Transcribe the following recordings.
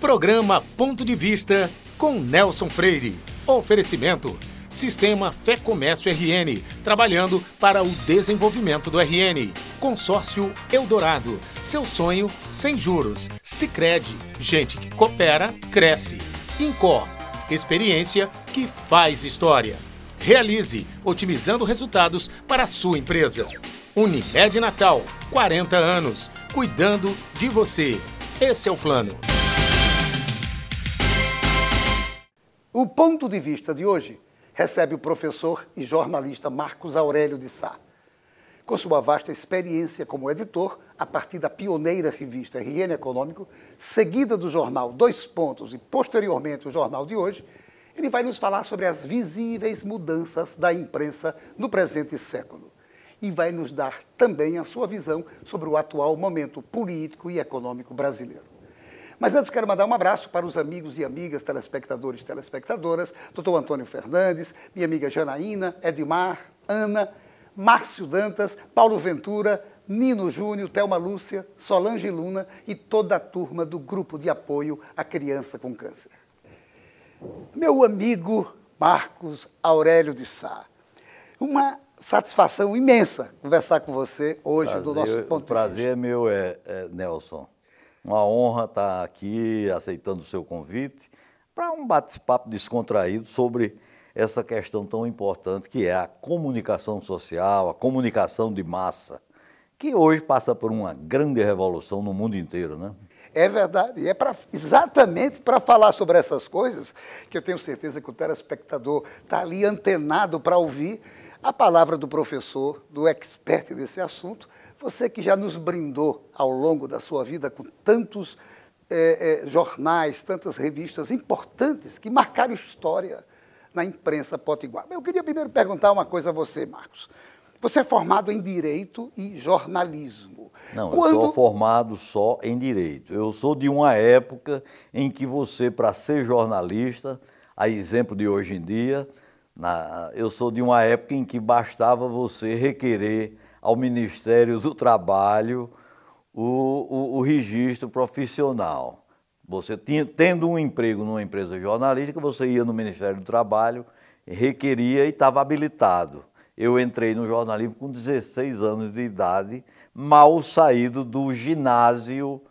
Programa Ponto de Vista com Nelson Freire. Oferecimento: Sistema Fé Comércio RN, trabalhando para o desenvolvimento do RN. Consórcio Eldorado, seu sonho sem juros. Sicredi, gente que coopera, cresce. Incor, experiência que faz história. Realize, otimizando resultados para a sua empresa. Unimed Natal, 40 anos, cuidando de você. Esse é o plano. O Ponto de Vista de hoje recebe o professor e jornalista Marcos Aurélio de Sá. Com sua vasta experiência como editor, a partir da pioneira revista RN Econômico, seguida do jornal Dois Pontos e posteriormente o Jornal de Hoje, ele vai nos falar sobre as visíveis mudanças da imprensa no presente século. E vai nos dar também a sua visão sobre o atual momento político e econômico brasileiro. Mas antes quero mandar um abraço para os amigos e amigas, telespectadores e telespectadoras, doutor Antônio Fernandes, minha amiga Janaína, Edmar, Ana, Márcio Dantas, Paulo Ventura, Nino Júnior, Thelma Lúcia, Solange Luna e toda a turma do Grupo de Apoio à Criança com Câncer. Meu amigo Marcos Aurélio de Sá, uma satisfação imensa conversar com você hoje do nosso ponto de vista. O prazer é meu, Nelson. Uma honra estar aqui aceitando o seu convite para um bate-papo descontraído sobre essa questão tão importante que é a comunicação social, a comunicação de massa, que hoje passa por uma grande revolução no mundo inteiro, né? É verdade, e é exatamente para falar sobre essas coisas que eu tenho certeza que o telespectador está ali antenado para ouvir a palavra do professor, do expert desse assunto, você que já nos brindou ao longo da sua vida com tantos jornais, tantas revistas importantes que marcaram história na imprensa potiguar. Eu queria primeiro perguntar uma coisa a você, Marcos. Você é formado em Direito e Jornalismo. Não, eu sou formado só em Direito. Eu sou de uma época em que você, para ser jornalista, a exemplo de hoje em dia, eu sou de uma época em que bastava você requerer ao Ministério do Trabalho o registro profissional. Você tendo um emprego numa empresa jornalística, você ia no Ministério do Trabalho, requeria e estava habilitado. Eu entrei no jornalismo com 16 anos de idade, mal saído do ginásio,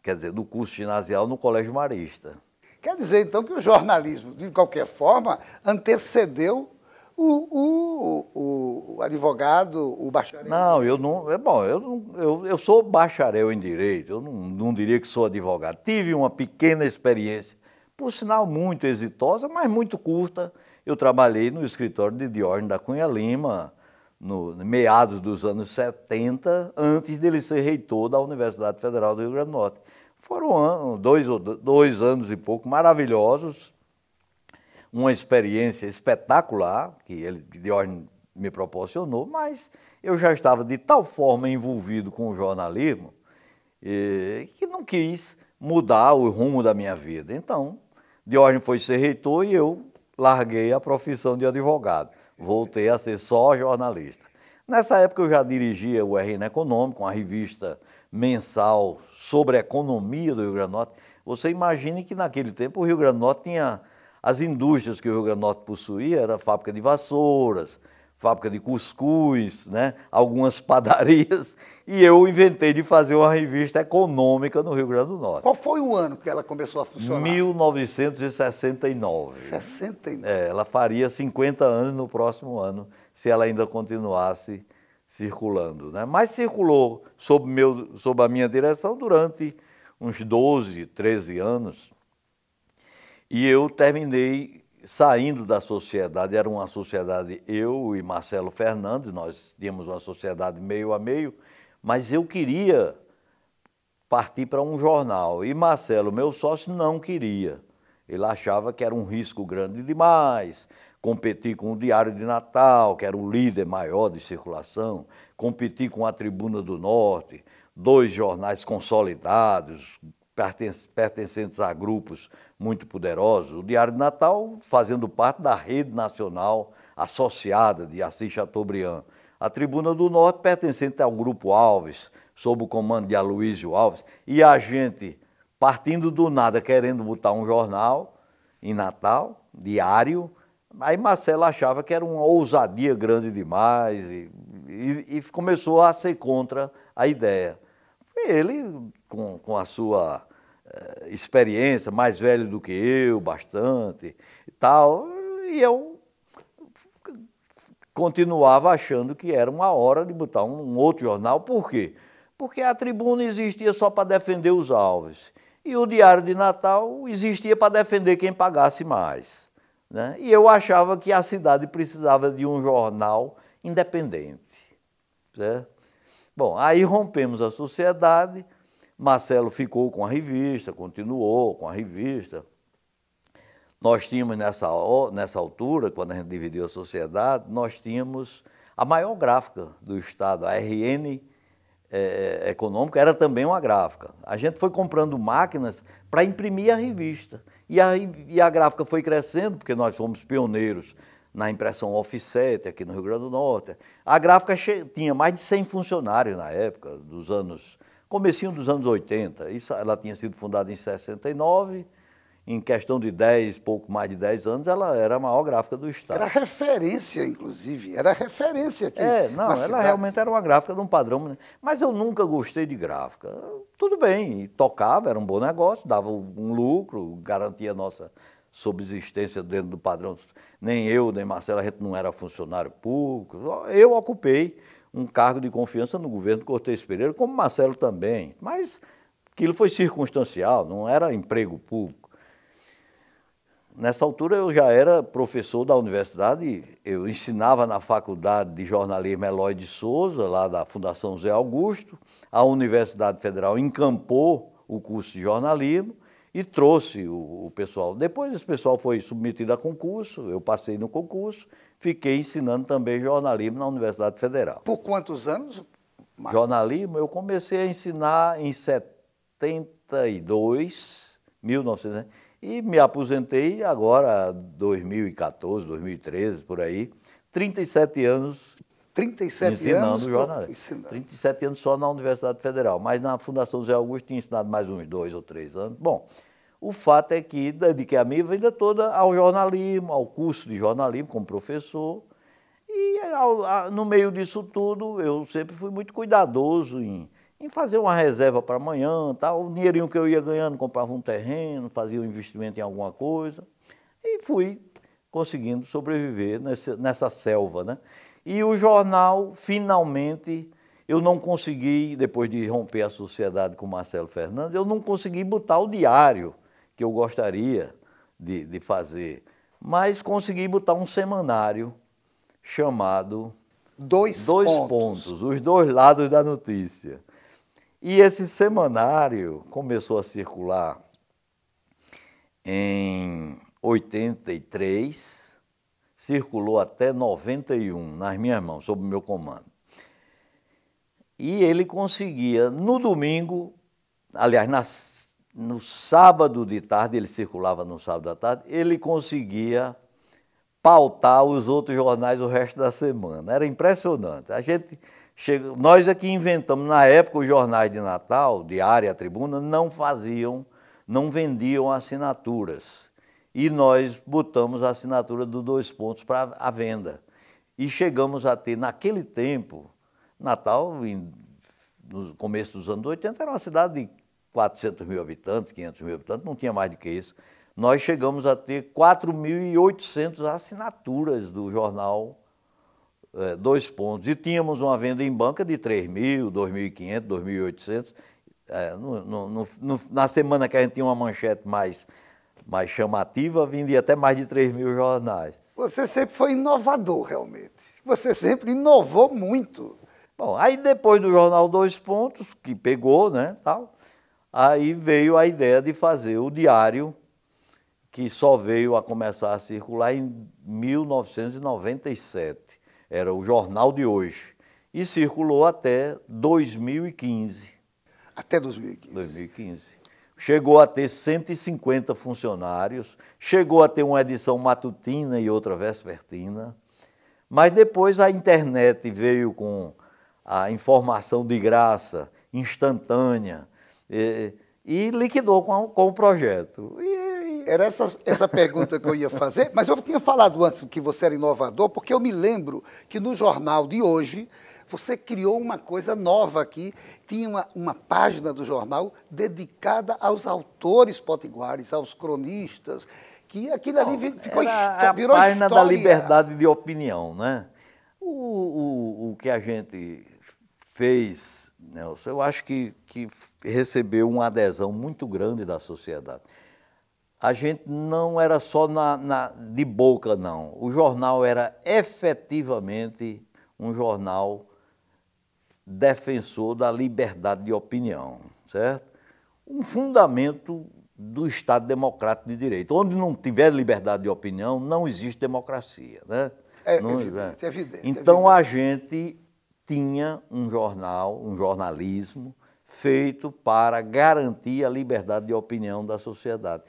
quer dizer, do curso ginasial no Colégio Marista. Quer dizer, então, que o jornalismo, de qualquer forma, antecedeu o advogado, o bacharel? Não, eu sou bacharel em Direito, eu não diria que sou advogado. Tive uma pequena experiência, por sinal muito exitosa, mas muito curta. Eu trabalhei no escritório de Diógenes da Cunha Lima, no meados dos anos 70, antes dele ser reitor da Universidade Federal do Rio Grande do Norte. Foram dois anos e pouco maravilhosos, uma experiência espetacular que Diógenes me proporcionou, mas eu já estava de tal forma envolvido com o jornalismo que não quis mudar o rumo da minha vida. Então, Diógenes foi ser reitor e eu larguei a profissão de advogado. Voltei a ser só jornalista. Nessa época eu já dirigia o RN Econômico, uma revista mensal sobre a economia do Rio Grande do Norte. Você imagine que naquele tempo o Rio Grande do Norte tinha as indústrias que o Rio Grande do Norte possuía, era fábrica de vassouras, fábrica de cuscuz, né? Algumas padarias, e eu inventei de fazer uma revista econômica no Rio Grande do Norte. Qual foi o ano que ela começou a funcionar? 1969. 69? Ela faria 50 anos no próximo ano, se ela ainda continuasse circulando, né? Mas circulou sob a minha direção durante uns 12, 13 anos, e eu terminei saindo da sociedade. Era uma sociedade, eu e Marcelo Fernandes, nós tínhamos uma sociedade meio a meio, mas eu queria partir para um jornal. E Marcelo, meu sócio, não queria. Ele achava que era um risco grande demais, competir com o Diário de Natal, que era o líder maior de circulação, competir com a Tribuna do Norte, dois jornais consolidados, pertencentes a grupos muito poderosos. O Diário de Natal fazendo parte da rede nacional associada de Assis Chateaubriand. A Tribuna do Norte pertencente ao Grupo Alves, sob o comando de Aloysio Alves. E a gente, partindo do nada, querendo botar um jornal em Natal, diário. Aí Marcelo achava que era uma ousadia grande demais e começou a ser contra a ideia. Ele, com a sua experiência, mais velho do que eu, bastante e tal, e eu continuava achando que era uma hora de botar um outro jornal. Por quê? Porque a Tribuna existia só para defender os alves e o Diário de Natal existia para defender quem pagasse mais, né? E eu achava que a cidade precisava de um jornal independente, certo? Bom, aí rompemos a sociedade, Marcelo ficou com a revista, continuou com a revista. Nós tínhamos nessa altura, quando a gente dividiu a sociedade, nós tínhamos a maior gráfica do estado, a RN Econômica, era também uma gráfica. A gente foi comprando máquinas para imprimir a revista. E a gráfica foi crescendo, porque nós fomos pioneiros na impressão offset aqui no Rio Grande do Norte. A gráfica tinha mais de 100 funcionários na época, comecinho dos anos 80. Ela tinha sido fundada em 69, em questão de pouco mais de 10 anos, ela era a maior gráfica do estado. Era referência, inclusive, era referência aqui. Ela realmente era uma gráfica de um padrão, mas eu nunca gostei de gráfica. Tudo bem, tocava, era um bom negócio, dava um lucro, garantia a nossa subsistência dentro do padrão. Nem eu, nem Marcelo, a gente não era funcionário público. Eu ocupei um cargo de confiança no governo Cortez Pereira, como Marcelo também, mas aquilo foi circunstancial, não era emprego público. Nessa altura eu já era professor da universidade, eu ensinava na Faculdade de Jornalismo Eloy de Souza, lá da Fundação Zé Augusto. A Universidade Federal encampou o curso de jornalismo e trouxe o pessoal. Depois esse pessoal foi submetido a concurso, eu passei no concurso, fiquei ensinando também jornalismo na Universidade Federal. Por quantos anos, Marcos? Jornalismo eu comecei a ensinar em 72, 1900, e me aposentei agora, 2014, 2013, por aí, 37 anos 37 ensinando anos jornalismo. Ensinando. 37 anos só na Universidade Federal, mas na Fundação Zé Augusto tinha ensinado mais uns 2 ou 3 anos. Bom, o fato é que dediquei a minha vida toda ao jornalismo, ao curso de jornalismo como professor, e no meio disso tudo eu sempre fui muito cuidadoso em fazer uma reserva para amanhã, tal. O dinheirinho que eu ia ganhando, comprava um terreno, fazia um investimento em alguma coisa, e fui conseguindo sobreviver nessa selva, né? E o jornal, finalmente, eu não consegui, depois de romper a sociedade com Marcelo Fernandes, eu não consegui botar o diário que eu gostaria de fazer, mas consegui botar um semanário chamado Dois Pontos, os dois lados da notícia. E esse semanário começou a circular em 83, circulou até 91 nas minhas mãos, sob o meu comando. E ele conseguia, no domingo, aliás, no sábado de tarde, ele circulava no sábado à tarde, ele conseguia pautar os outros jornais o resto da semana. Era impressionante. Nós aqui inventamos, na época, os jornais de Natal, Diário e a Tribuna, não vendiam assinaturas. E nós botamos a assinatura do Dois Pontos para a venda. E chegamos a ter, naquele tempo, Natal, no começo dos anos 80, era uma cidade de 400 mil habitantes, 500 mil habitantes, não tinha mais do que isso. Nós chegamos a ter 4.800 assinaturas do jornal Dois Pontos. E tínhamos uma venda em banca de 3.000, 2.500, 2.800. Na semana que a gente tinha uma manchete mais chamativa, vendia até mais de 3.000 jornais. Você sempre foi inovador, realmente. Você sempre inovou muito. Bom, aí depois do jornal Dois Pontos, que pegou, né, tal, aí veio a ideia de fazer o diário, que só veio a começar a circular em 1997. Era o Jornal de Hoje. E circulou até 2015. Até 2015. 2015. Chegou a ter 150 funcionários, chegou a ter uma edição matutina e outra vespertina, mas depois a internet veio com a informação de graça, instantânea, e liquidou com o projeto. Era essa pergunta que eu ia fazer, mas eu tinha falado antes que você era inovador, porque eu me lembro que no jornal de hoje você criou uma coisa nova aqui, tinha uma página do jornal dedicada aos autores potiguares, aos cronistas, que aquilo ali virou a página história. Da liberdade de opinião, né? O que a gente fez, Nelson, eu acho que recebeu uma adesão muito grande da sociedade. A gente não era só de boca, não. O jornal era efetivamente um jornal defensor da liberdade de opinião, certo? Um fundamento do Estado Democrático de Direito. Onde não tiver liberdade de opinião, não existe democracia, né? É evidente. Então, a gente tinha um jornal, um jornalismo feito para garantir a liberdade de opinião da sociedade.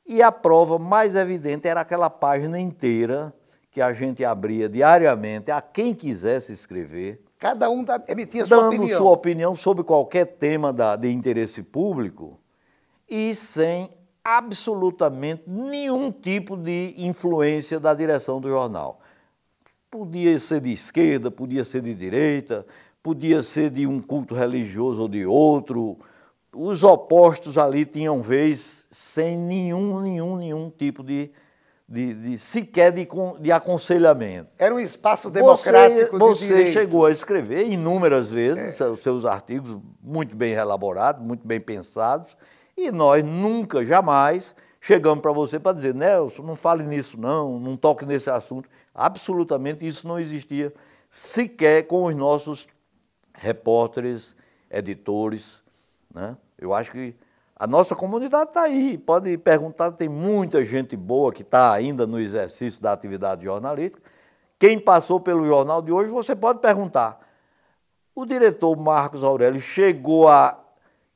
E a prova mais evidente era aquela página inteira que a gente abria diariamente a quem quisesse escrever. Cada um emitia sua opinião. Dando sua opinião sobre qualquer tema de interesse público e sem absolutamente nenhum tipo de influência da direção do jornal. Podia ser de esquerda, podia ser de direita, podia ser de um culto religioso ou de outro. Os opostos ali tinham vez sem nenhum tipo sequer de aconselhamento. Era um espaço democrático de Você direito. chegou a escrever inúmeras vezes os seus artigos muito bem elaborados, muito bem pensados, e nós nunca, jamais, chegamos para você para dizer, Nelson, não fale nisso não toque nesse assunto. Absolutamente isso não existia sequer com os nossos repórteres, editores, né? Eu acho que a nossa comunidade está aí, pode perguntar, tem muita gente boa que está ainda no exercício da atividade jornalística. Quem passou pelo jornal de hoje, você pode perguntar. O diretor Marcos Aurélio chegou a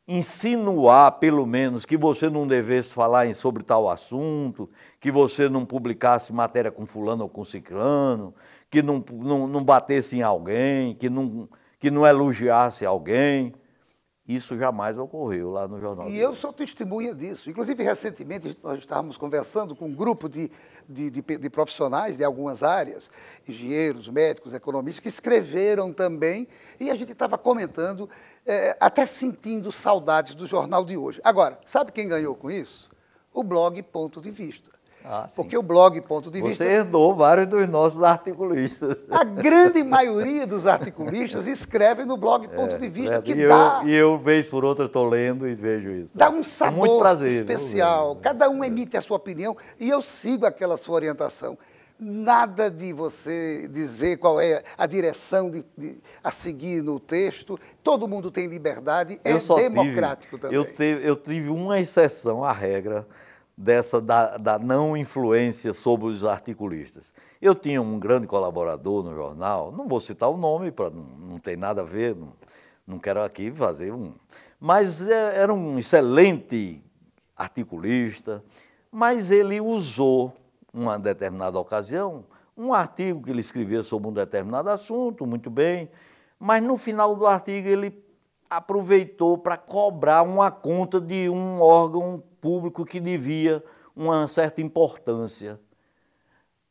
insinuar, pelo menos, que você não devesse falar sobre tal assunto, que você não publicasse matéria com fulano ou com ciclano, que não batesse em alguém, que não elogiasse alguém. Isso jamais ocorreu lá no jornal. E eu sou testemunha disso. Inclusive, recentemente, nós estávamos conversando com um grupo de profissionais de algumas áreas, engenheiros, médicos, economistas, que escreveram também, e a gente estava comentando, até sentindo saudades do jornal de hoje. Agora, sabe quem ganhou com isso? O blog Ponto de Vista. Porque o blog Ponto de Vista... Você herdou vários dos nossos articulistas. A grande maioria dos articulistas escrevem no blog Ponto de Vista, que E eu, vez por outra, estou lendo e vejo isso. Dá um sabor muito prazer, especial. Cada um emite a sua opinião e eu sigo aquela sua orientação. Nada de você dizer qual é a direção a seguir no texto. Todo mundo tem liberdade, é democrático também. Eu tive uma exceção à regra dessa da não influência sobre os articulistas. Eu tinha um grande colaborador no jornal, não vou citar o nome, não tem nada a ver, não quero aqui fazer mas era um excelente articulista, mas ele usou, uma determinada ocasião, um artigo que ele escrevia sobre um determinado assunto, muito bem, mas no final do artigo ele aproveitou para cobrar uma conta de um órgão público que devia uma certa importância.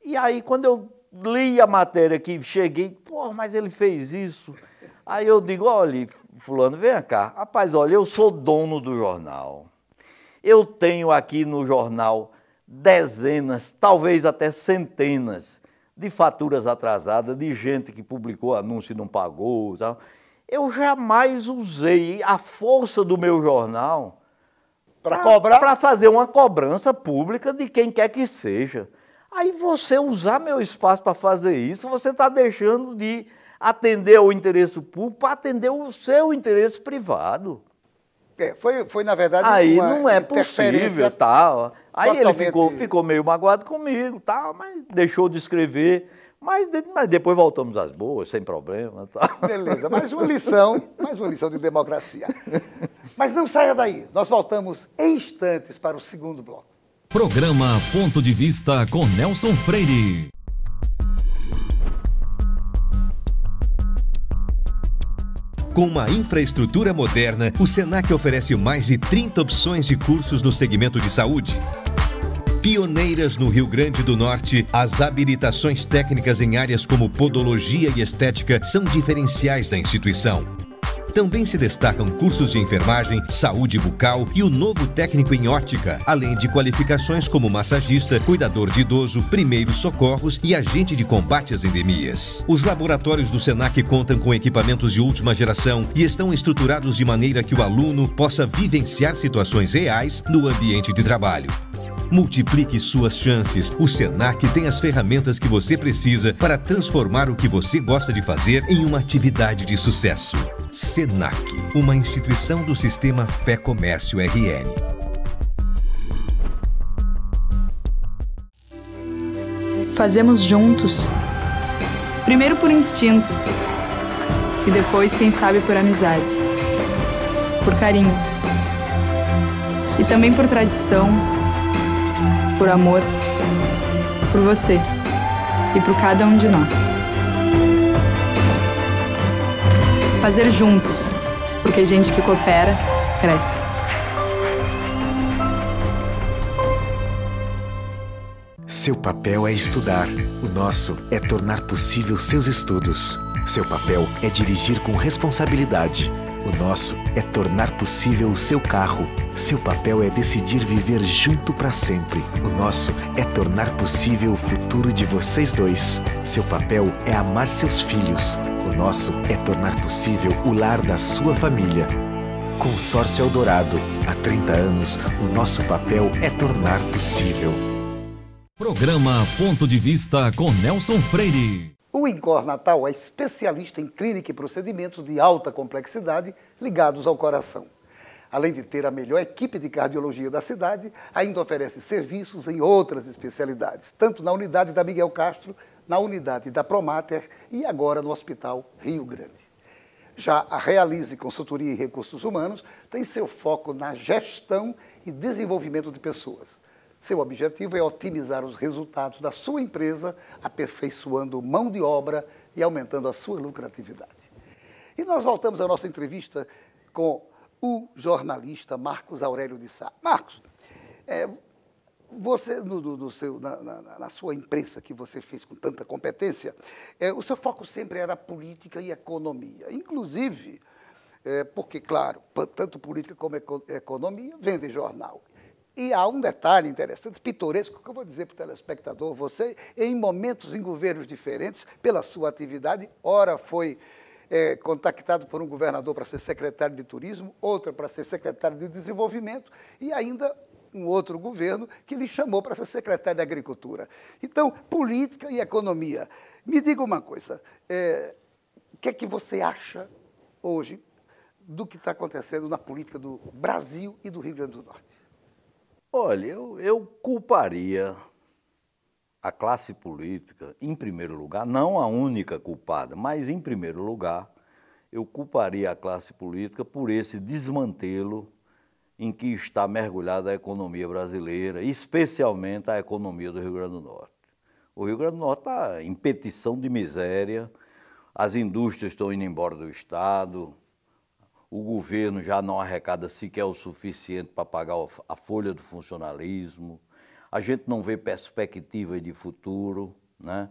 E aí, quando eu li a matéria que cheguei, pô, mas ele fez isso. Aí eu digo, olha, fulano, vem cá. Rapaz, olha, eu sou dono do jornal. Eu tenho aqui no jornal dezenas, talvez até centenas de faturas atrasadas, de gente que publicou anúncio e não pagou, tal. Eu jamais usei a força do meu jornal para fazer uma cobrança pública de quem quer que seja. Aí você usar meu espaço para fazer isso, você está deixando de atender ao interesse público para atender o seu interesse privado. Foi na verdade, aí uma não é possível, tal. Aí ele ficou meio magoado comigo, tal, mas deixou de escrever. Mas depois voltamos às boas, sem problema. Tal. Beleza, mais uma lição de democracia. Mas não saia daí, nós voltamos em instantes para o segundo bloco. Programa Ponto de Vista com Nelson Freire. Com uma infraestrutura moderna, o Senac oferece mais de 30 opções de cursos no segmento de saúde. Pioneiras no Rio Grande do Norte, as habilitações técnicas em áreas como podologia e estética são diferenciais da instituição. Também se destacam cursos de enfermagem, saúde bucal e o novo técnico em óptica, além de qualificações como massagista, cuidador de idoso, primeiros socorros e agente de combate às endemias. Os laboratórios do Senac contam com equipamentos de última geração e estão estruturados de maneira que o aluno possa vivenciar situações reais no ambiente de trabalho. Multiplique suas chances. O Senac tem as ferramentas que você precisa para transformar o que você gosta de fazer em uma atividade de sucesso. Senac, uma instituição do Sistema Fé Comércio RN. Fazemos juntos. Primeiro por instinto. E depois, quem sabe, por amizade. Por carinho. E também por tradição. Por amor, por você e por cada um de nós. Fazer juntos, porque gente que coopera, cresce. Seu papel é estudar, o nosso é tornar possível seus estudos. Seu papel é dirigir com responsabilidade. O nosso é tornar possível o seu carro. Seu papel é decidir viver junto para sempre. O nosso é tornar possível o futuro de vocês dois. Seu papel é amar seus filhos. O nosso é tornar possível o lar da sua família. Consórcio Eldorado. Há 30 anos, o nosso papel é tornar possível. Programa Ponto de Vista com Nelson Freire. O INCOR Natal é especialista em clínica e procedimentos de alta complexidade ligados ao coração. Além de ter a melhor equipe de cardiologia da cidade, ainda oferece serviços em outras especialidades, tanto na unidade da Miguel Castro, na unidade da Promater e agora no Hospital Rio Grande. Já a Realize Consultoria e Recursos Humanos tem seu foco na gestão e desenvolvimento de pessoas. Seu objetivo é otimizar os resultados da sua empresa, aperfeiçoando mão de obra e aumentando a sua lucratividade. E nós voltamos à nossa entrevista com o jornalista Marcos Aurélio de Sá. Marcos, você, na sua imprensa que você fez com tanta competência, o seu foco sempre era política e economia. Inclusive, porque, claro, tanto política como economia vendem jornal. E há um detalhe interessante, pitoresco, que eu vou dizer para o telespectador. Você, em momentos, em governos diferentes, pela sua atividade, ora foi contactado por um governador para ser secretário de turismo, outra para ser secretário de desenvolvimento e ainda um outro governo que lhe chamou para ser secretário de agricultura. Então, política e economia. Me diga uma coisa, o que é que você acha hoje do que está acontecendo na política do Brasil e do Rio Grande do Norte? Olha, eu culparia a classe política, em primeiro lugar, não a única culpada, mas em primeiro lugar, eu culparia a classe política por esse desmantelo em que está mergulhada a economia brasileira, especialmente a economia do Rio Grande do Norte. O Rio Grande do Norte está em petição de miséria, as indústrias estão indo embora do Estado, o governo já não arrecada sequer o suficiente para pagar a folha do funcionalismo, a gente não vê perspectiva de futuro, né?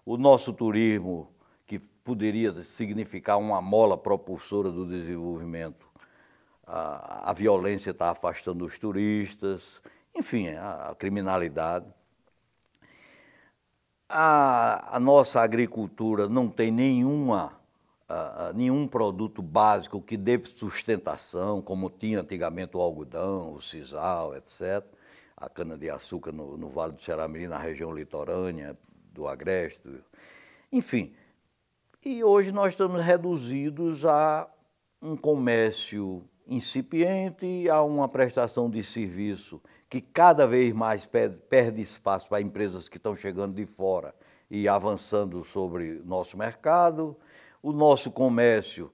O nosso turismo, que poderia significar uma mola propulsora do desenvolvimento, a violência está afastando os turistas, enfim, a criminalidade. A nossa agricultura não tem nenhum produto básico que dê sustentação, como tinha antigamente o algodão, o sisal, etc. A cana-de-açúcar no Vale do Ceará-Mirim, na região litorânea, do Agreste. Enfim, e hoje nós estamos reduzidos a um comércio incipiente, a uma prestação de serviço que cada vez mais perde espaço para empresas que estão chegando de fora e avançando sobre nosso mercado. O nosso comércio,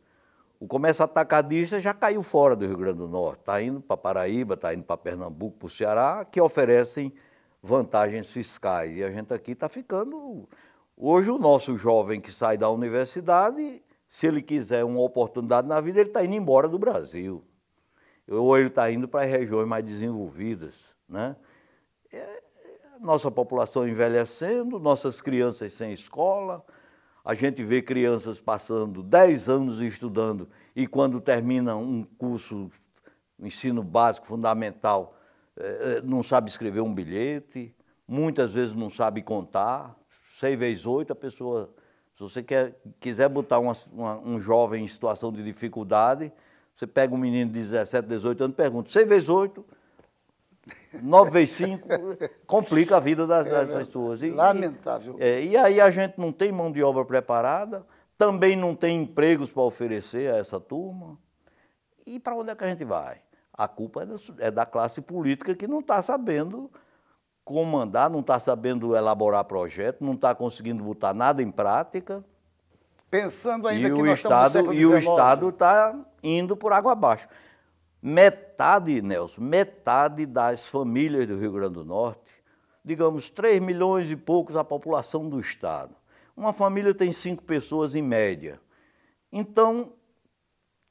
o comércio atacadista já caiu fora do Rio Grande do Norte, está indo para Paraíba, está indo para Pernambuco, para o Ceará, que oferecem vantagens fiscais. E a gente aqui está ficando... Hoje o nosso jovem que sai da universidade, se ele quiser uma oportunidade na vida, ele está indo embora do Brasil. Ou ele está indo para as regiões mais desenvolvidas, né? Nossa população envelhecendo, nossas crianças sem escola, a gente vê crianças passando 10 anos estudando e quando termina um curso, ensino básico, fundamental, não sabe escrever um bilhete, muitas vezes não sabe contar, 6 vezes 8, a pessoa, se você quiser botar um jovem em situação de dificuldade, você pega um menino de 17, 18 anos e pergunta, 6 vezes 8, 9 vezes 5, complica a vida das pessoas. Lamentável. E aí a gente não tem mão de obra preparada, também não tem empregos para oferecer a essa turma. E para onde é que a gente vai? A culpa é da classe política que não está sabendo comandar, não está sabendo elaborar projeto, não está conseguindo botar nada em prática. Pensando ainda que nós estamos no século XIX. E o Estado está indo por água abaixo. Metade, Nelson, metade das famílias do Rio Grande do Norte, digamos 3 milhões e poucos a população do Estado. Uma família tem 5 pessoas em média. Então,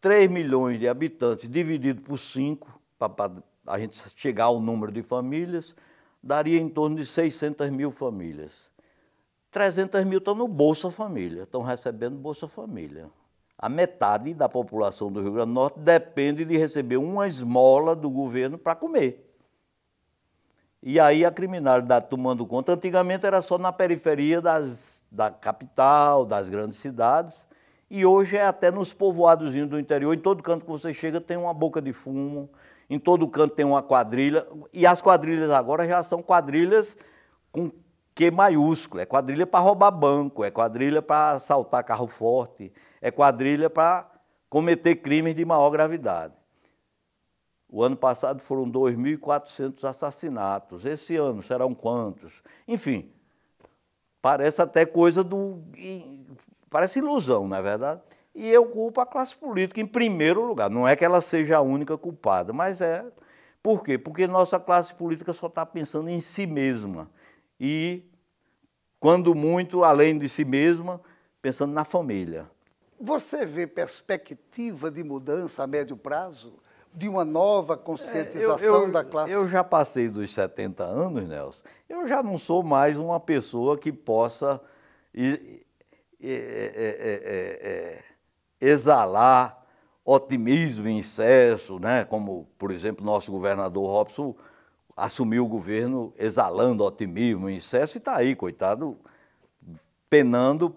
3 milhões de habitantes dividido por 5, para a gente chegar ao número de famílias, daria em torno de 600 mil famílias. 300 mil estão no Bolsa Família, estão recebendo Bolsa Família. A metade da população do Rio Grande do Norte depende de receber uma esmola do governo para comer. E aí a criminalidade tomando conta, antigamente era só na periferia da capital, das grandes cidades, e hoje é até nos povoadozinhos do interior, em todo canto que você chega tem uma boca de fumo, em todo canto tem uma quadrilha, e as quadrilhas agora já são quadrilhas com Q maiúsculo, é quadrilha para roubar banco, é quadrilha para assaltar carro forte, é quadrilha para cometer crimes de maior gravidade. O ano passado foram 2.400 assassinatos, esse ano serão quantos? Enfim, parece até coisa parece ilusão, não é verdade? E eu culpo a classe política em primeiro lugar, não é que ela seja a única culpada, mas é. Por quê? Porque nossa classe política só está pensando em si mesma. E, quando muito, além de si mesma, pensando na família. Você vê perspectiva de mudança a médio prazo? De uma nova conscientização da classe? Eu já passei dos 70 anos, Nelson. Eu já não sou mais uma pessoa que possa exalar otimismo em excesso, né? Como, por exemplo, nosso governador Robson assumiu o governo exalando otimismo em excesso e está aí, coitado, penando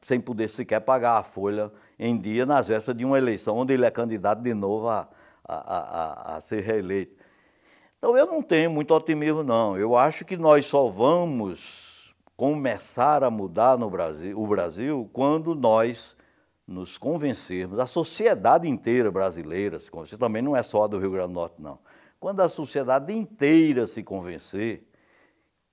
sem poder sequer pagar a folha em dia nas vésperas de uma eleição onde ele é candidato de novo a ser reeleito. Então eu não tenho muito otimismo, não. Eu acho que nós só vamos começar a mudar no Brasil quando nós nos convencermos, a sociedade inteira brasileira se convencer, também não é só a do Rio Grande do Norte, não. Quando a sociedade inteira se convencer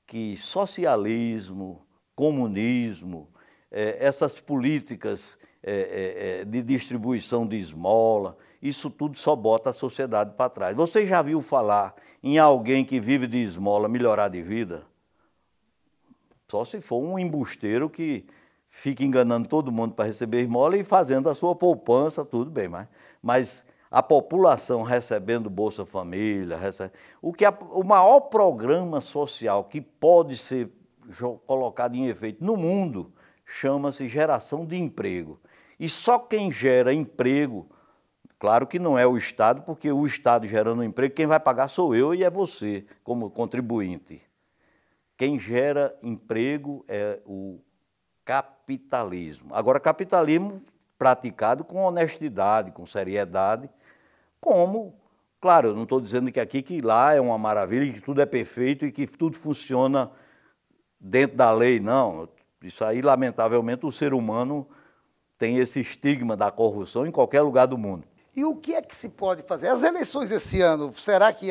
que socialismo, comunismo, essas políticas de distribuição de esmola, isso tudo só bota a sociedade para trás. Você já viu falar em alguém que vive de esmola melhorar de vida? Só se for um embusteiro que fica enganando todo mundo para receber esmola e fazendo a sua poupança, tudo bem, mas a população recebendo Bolsa Família, o maior programa social que pode ser colocado em efeito no mundo chama-se geração de emprego. E só quem gera emprego, claro que não é o Estado, porque o Estado gerando emprego, quem vai pagar sou eu e é você, como contribuinte. Quem gera emprego é o capitalismo. Agora, capitalismo praticado com honestidade, com seriedade, como, claro, eu não estou dizendo que aqui, que lá é uma maravilha, que tudo é perfeito e que tudo funciona dentro da lei, não. Isso aí, lamentavelmente, o ser humano tem esse estigma da corrupção em qualquer lugar do mundo. E o que é que se pode fazer? As eleições esse ano, será que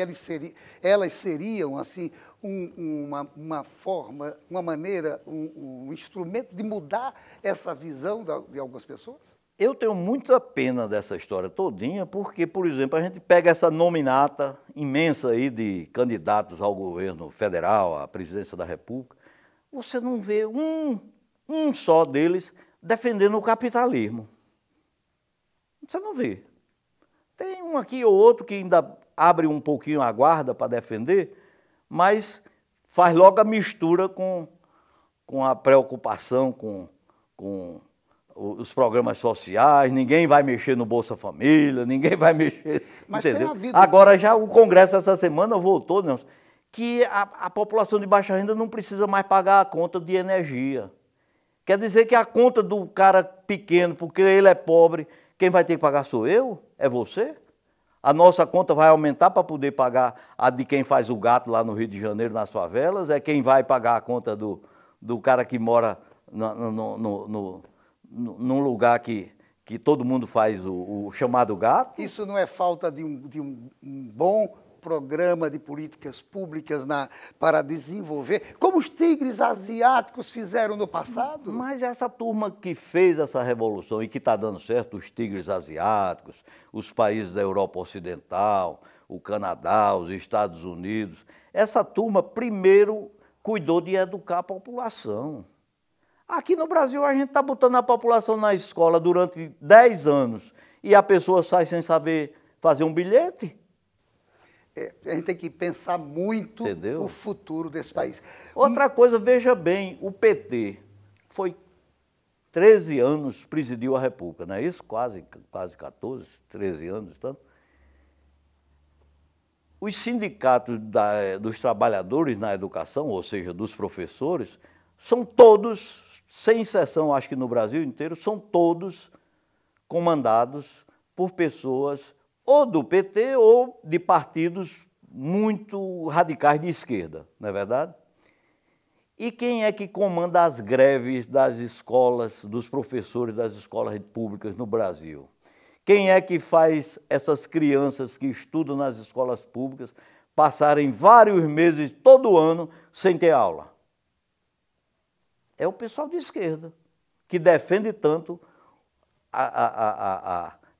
elas seriam assim, uma forma, uma maneira, um instrumento de mudar essa visão de algumas pessoas? Eu tenho muita pena dessa história todinha, porque, por exemplo, a gente pega essa nominata imensa aí de candidatos ao governo federal, à presidência da República, você não vê um só deles defendendo o capitalismo. Você não vê. Tem um aqui ou outro que ainda abre um pouquinho a guarda para defender, mas faz logo a mistura com a preocupação com os programas sociais, ninguém vai mexer no Bolsa Família, ninguém vai mexer, mas entendeu? Tem a vida... Agora já o Congresso essa semana voltou, Nelson, que a população de baixa renda não precisa mais pagar a conta de energia. Quer dizer que a conta do cara pequeno, porque ele é pobre, quem vai ter que pagar sou eu? É você? A nossa conta vai aumentar para poder pagar a de quem faz o gato lá no Rio de Janeiro, nas favelas? É quem vai pagar a conta do cara que mora num lugar que todo mundo faz o chamado gato? Isso não é falta de um bom programa de políticas públicas para desenvolver, como os tigres asiáticos fizeram no passado? Mas essa turma que fez essa revolução e que está dando certo, os tigres asiáticos, os países da Europa Ocidental, o Canadá, os Estados Unidos, essa turma primeiro cuidou de educar a população. Aqui no Brasil a gente está botando a população na escola durante 10 anos e a pessoa sai sem saber fazer um bilhete. A gente tem que pensar muito o futuro desse país. Outra coisa, veja bem, o PT foi 13 anos presidiu a República, não é isso? Quase 14, 13 anos, tanto. Os sindicatos dos trabalhadores na educação, ou seja, dos professores, são todos, sem exceção, acho que no Brasil inteiro, são todos comandados por pessoas ou do PT ou de partidos muito radicais de esquerda, não é verdade? E quem é que comanda as greves das escolas, dos professores das escolas públicas no Brasil? Quem é que faz essas crianças que estudam nas escolas públicas passarem vários meses, todo ano, sem ter aula? É o pessoal de esquerda, que defende tanto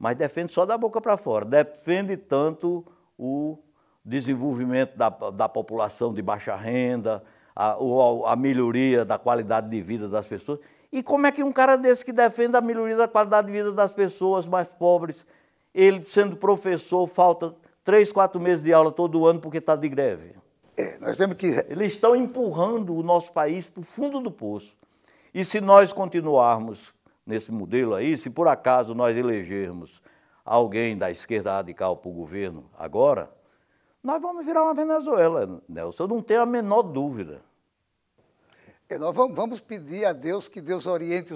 mas defende só da boca para fora, defende tanto o desenvolvimento da população de baixa renda, a melhoria da qualidade de vida das pessoas. E como é que um cara desse que defende a melhoria da qualidade de vida das pessoas mais pobres, ele sendo professor, falta 3, 4 meses de aula todo ano porque está de greve? Nós temos que... Eles estão empurrando o nosso país para o fundo do poço. E se nós continuarmos nesse modelo aí, se por acaso nós elegermos alguém da esquerda radical para o governo agora, nós vamos virar uma Venezuela, Nelson, eu não tenho a menor dúvida. Nós vamos pedir a Deus que Deus oriente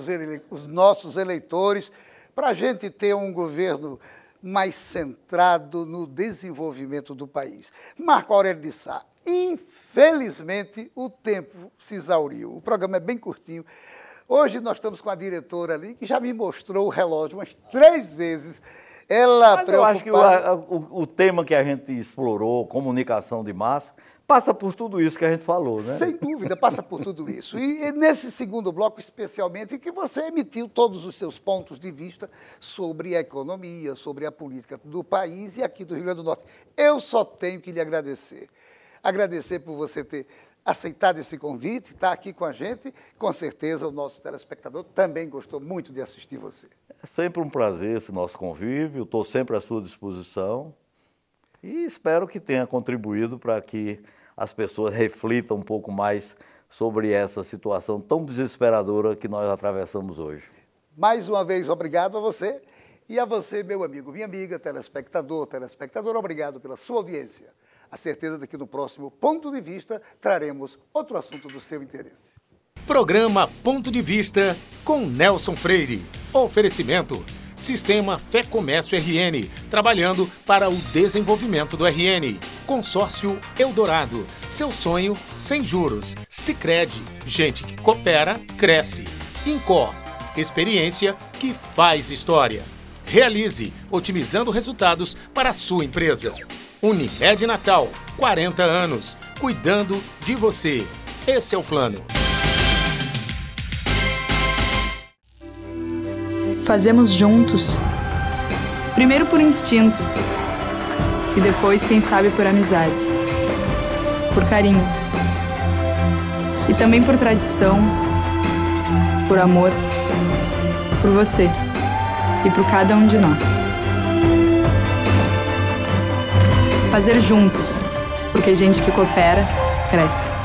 os nossos eleitores para a gente ter um governo mais centrado no desenvolvimento do país. Marco Aurélio de Sá, infelizmente o tempo se exauriu, o programa é bem curtinho. Hoje nós estamos com a diretora ali, que já me mostrou o relógio umas 3 vezes. Mas eu acho que o tema que a gente explorou, comunicação de massa, passa por tudo isso que a gente falou, né? Sem dúvida, passa por tudo isso. E nesse segundo bloco, especialmente, que você emitiu todos os seus pontos de vista sobre a economia, sobre a política do país e aqui do Rio Grande do Norte. Eu só tenho que lhe agradecer. Agradecer por você ter aceitado esse convite, estar aqui com a gente. Com certeza o nosso telespectador também gostou muito de assistir você. É sempre um prazer esse nosso convívio, estou sempre à sua disposição e espero que tenha contribuído para que as pessoas reflitam um pouco mais sobre essa situação tão desesperadora que nós atravessamos hoje. Mais uma vez, obrigado a você e a você, meu amigo, minha amiga, telespectadora, obrigado pela sua audiência. A certeza de que no próximo Ponto de Vista traremos outro assunto do seu interesse. Programa Ponto de Vista com Nelson Freire. Oferecimento: Sistema Fé Comércio RN, trabalhando para o desenvolvimento do RN. Consórcio Eldorado, seu sonho sem juros. Sicredi, gente que coopera, cresce. Incor, experiência que faz história. Realize, otimizando resultados para a sua empresa. Unimed Natal, 40 anos, cuidando de você. Esse é o plano. Fazemos juntos. Primeiro por instinto. E depois, quem sabe, por amizade. Por carinho. E também por tradição. Por amor. Por você. e por cada um de nós. Fazer juntos, porque gente que coopera, cresce.